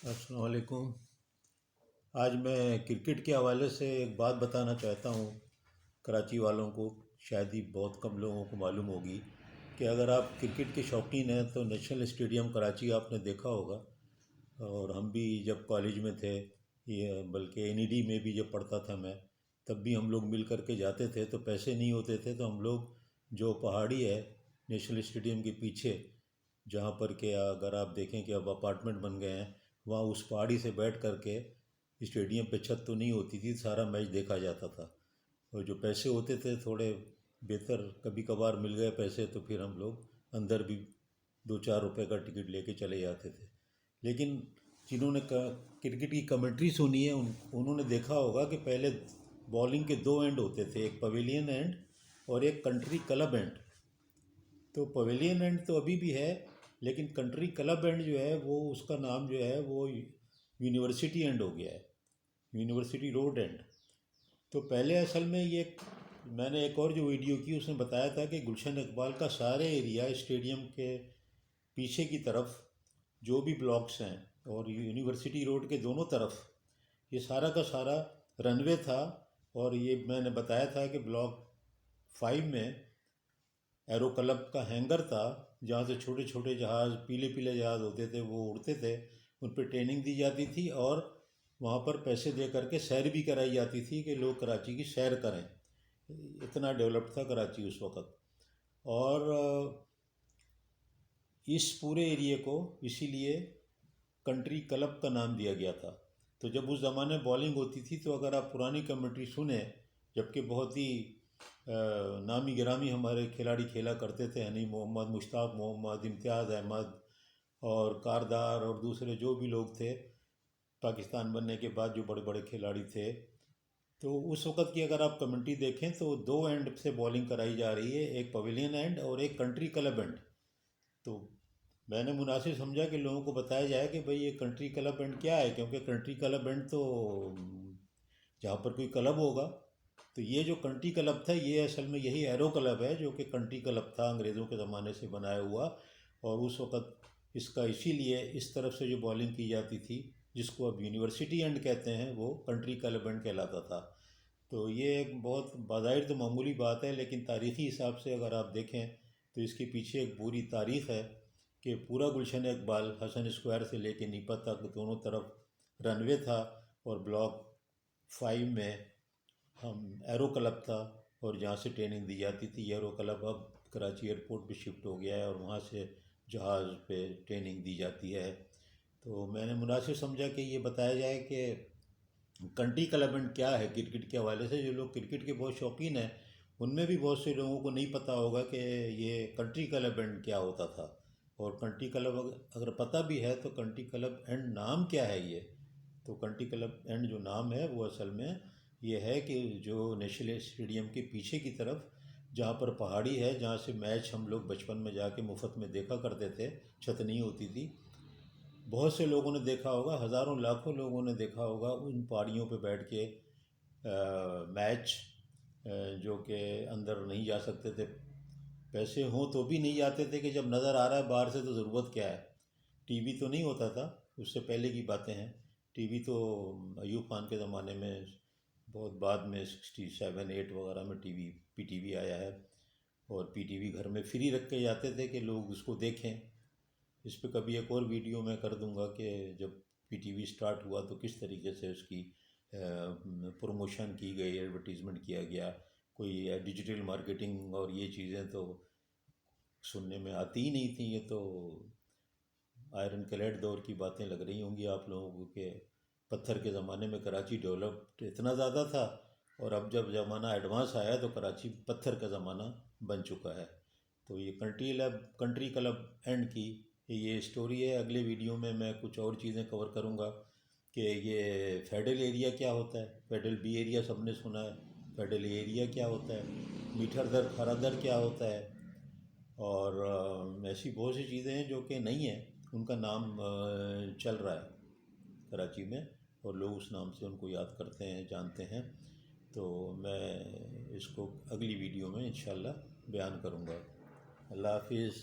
السلام علیکم۔ آج میں کرکٹ کے حوالے سے ایک بات بتانا چاہتا ہوں کراچی والوں کو، شاید ہی بہت کم لوگوں کو معلوم ہوگی کہ اگر آپ کرکٹ کے شوقین ہیں تو نیشنل اسٹیڈیم کراچی آپ نے دیکھا ہوگا۔ اور ہم بھی جب کالج میں تھے، یہ بلکہ این ای ڈی میں بھی جب پڑھتا تھا میں، تب بھی ہم لوگ مل کر کے جاتے تھے، تو پیسے نہیں ہوتے تھے تو ہم لوگ جو پہاڑی ہے نیشنل اسٹیڈیم کے پیچھے، جہاں پر کہ اگر آپ دیکھیں کہ اب اپارٹمنٹ بن گئے ہیں، وہاں اس پہاڑی سے بیٹھ کر کے، اسٹیڈیم پہ چھت تو نہیں ہوتی تھی، سارا میچ دیکھا جاتا تھا۔ اور جو پیسے ہوتے تھے تھوڑے بہتر، کبھی کبھار مل گئے پیسے تو پھر ہم لوگ اندر بھی 2-4 روپے کا ٹکٹ لے کے چلے جاتے تھے۔ لیکن جنہوں نے کرکٹ کی کمنٹری سنی ہے انہوں نے دیکھا ہوگا کہ پہلے بالنگ کے 2 اینڈ ہوتے تھے، ایک پویلین اینڈ اور ایک کنٹری کلب اینڈ۔ تو پویلین اینڈ تو ابھی بھی ہے، لیکن کنٹری کلب اینڈ جو ہے وہ اس کا نام جو ہے وہ یونیورسٹی اینڈ ہو گیا ہے، یونیورسٹی روڈ اینڈ۔ تو پہلے اصل میں میں نے ایک اور جو ویڈیو کی اس نے بتایا تھا کہ گلشن اقبال کا سارے ایریا اسٹیڈیم کے پیچھے کی طرف جو بھی بلاکس ہیں اور یونیورسٹی روڈ کے دونوں طرف یہ سارا کا سارا رن وے تھا۔ اور یہ میں نے بتایا تھا کہ بلاک 5 میں ایرو کلب کا ہینگر تھا، جہاں سے چھوٹے چھوٹے جہاز، پیلے پیلے جہاز ہوتے تھے، وہ اڑتے تھے، ان پہ ٹریننگ دی جاتی تھی اور وہاں پر پیسے دے کر کے سیر بھی کرائی جاتی تھی کہ لوگ کراچی کی سیر کریں۔ اتنا ڈیولپڈ تھا کراچی اس وقت۔ اور اس پورے ایریے کو اسی لیے کنٹری کلب کا نام دیا گیا تھا۔ تو جب اس زمانے بالنگ ہوتی تھی تو اگر آپ پرانی کمنٹری سنیں، جبکہ بہت ہی نامی گرامی ہمارے کھلاڑی کھیلا کرتے تھے، حنیف محمد، مشتاق محمد، امتیاز احمد اور کاردار اور دوسرے جو بھی لوگ تھے پاکستان بننے کے بعد جو بڑے بڑے کھلاڑی تھے، تو اس وقت کی اگر آپ کمنٹری دیکھیں تو 2 اینڈ سے بالنگ کرائی جا رہی ہے، ایک پویلین اینڈ اور ایک کنٹری کلب اینڈ۔ تو میں نے مناسب سمجھا کہ لوگوں کو بتایا جائے کہ بھئی یہ کنٹری کلب اینڈ کیا ہے، کیونکہ کنٹری کلب اینڈ تو جہاں پر کوئی کلب ہوگا، تو یہ جو کنٹری کلب تھا یہ اصل میں یہی ایرو کلب ہے جو کہ کنٹری کلب تھا، انگریزوں کے زمانے سے بنایا ہوا۔ اور اس وقت اس کا اسی لیے اس طرف سے جو بالنگ کی جاتی تھی، جس کو اب یونیورسٹی اینڈ کہتے ہیں، وہ کنٹری کلب اینڈ کہلاتا تھا۔ تو یہ ایک بہت بظاہر تو معمولی بات ہے، لیکن تاریخی حساب سے اگر آپ دیکھیں تو اس کے پیچھے ایک پوری تاریخ ہے کہ پورا گلشن اقبال حسن اسکوائر سے لے کے نیپت تک دونوں طرف رن وے تھا، اور بلاک 5 میں ہم ایرو کلب تھا، اور جہاں سے ٹریننگ دی جاتی تھی۔ ایرو کلب اب کراچی ایئرپورٹ پہ شفٹ ہو گیا ہے اور وہاں سے جہاز پہ ٹریننگ دی جاتی ہے۔ تو میں نے مناسب سمجھا کہ یہ بتایا جائے کہ کنٹری کلب اینڈ کیا ہے کرکٹ کے حوالے سے۔ جو لوگ کرکٹ کے بہت شوقین ہیں ان میں بھی بہت سے لوگوں کو نہیں پتہ ہوگا کہ یہ کنٹری کلب اینڈ کیا ہوتا تھا، اور کنٹری کلب اگر پتہ بھی ہے تو کنٹری کلب اینڈ نام کیا ہے یہ۔ تو کنٹری کلب اینڈ جو نام ہے وہ اصل میں یہ ہے کہ جو نیشنل اسٹیڈیم کے پیچھے کی طرف جہاں پر پہاڑی ہے، جہاں سے میچ ہم لوگ بچپن میں جا کے مفت میں دیکھا کرتے تھے، چھت نہیں ہوتی تھی، بہت سے لوگوں نے دیکھا ہوگا، ہزاروں لاکھوں لوگوں نے دیکھا ہوگا ان پہاڑیوں پہ بیٹھ کے میچ، جو کہ اندر نہیں جا سکتے تھے، پیسے ہوں تو بھی نہیں جاتے تھے، کہ جب نظر آ رہا ہے باہر سے تو ضرورت کیا ہے۔ ٹی وی تو نہیں ہوتا تھا، اس سے پہلے کی باتیں ہیں۔ ٹی وی تو ایوب خان کے زمانے میں بہت بعد میں 67-8 وغیرہ میں پی ٹی وی آیا ہے، اور پی ٹی وی گھر میں فری رکھ کے جاتے تھے کہ لوگ اس کو دیکھیں۔ اس پہ کبھی ایک اور ویڈیو میں کر دوں گا کہ جب پی ٹی وی سٹارٹ ہوا تو کس طریقے سے اس کی پروموشن کی گئی، ایڈورٹیزمنٹ کیا گیا۔ کوئی ڈیجیٹل مارکیٹنگ اور یہ چیزیں تو سننے میں آتی ہی نہیں تھیں، یہ تو آئرن کلیڈ دور کی باتیں لگ رہی ہوں گی آپ لوگوں کو، کہ پتھر کے زمانے میں کراچی ڈیولپڈ اتنا زیادہ تھا، اور اب جب زمانہ ایڈوانس آیا تو کراچی پتھر کا زمانہ بن چکا ہے۔ تو یہ کنٹری کلب اینڈ کی یہ اسٹوری ہے۔ اگلے ویڈیو میں کچھ اور چیزیں کور کروں گا کہ یہ فیڈرل ایریا کیا ہوتا ہے، فیڈرل بی ایریا سب نے سنا ہے، فیڈرل ایریا کیا ہوتا ہے، میٹھر در کھارا در کیا ہوتا ہے، اور ایسی بہت سی چیزیں ہیں جو کہ نہیں ہیں، ان کا نام چل رہا ہے کراچی میں، اور لوگ اس نام سے ان کو یاد کرتے ہیں، جانتے ہیں۔ تو میں اس کو اگلی ویڈیو میں انشاءاللہ بیان کروں گا۔ اللہ حافظ۔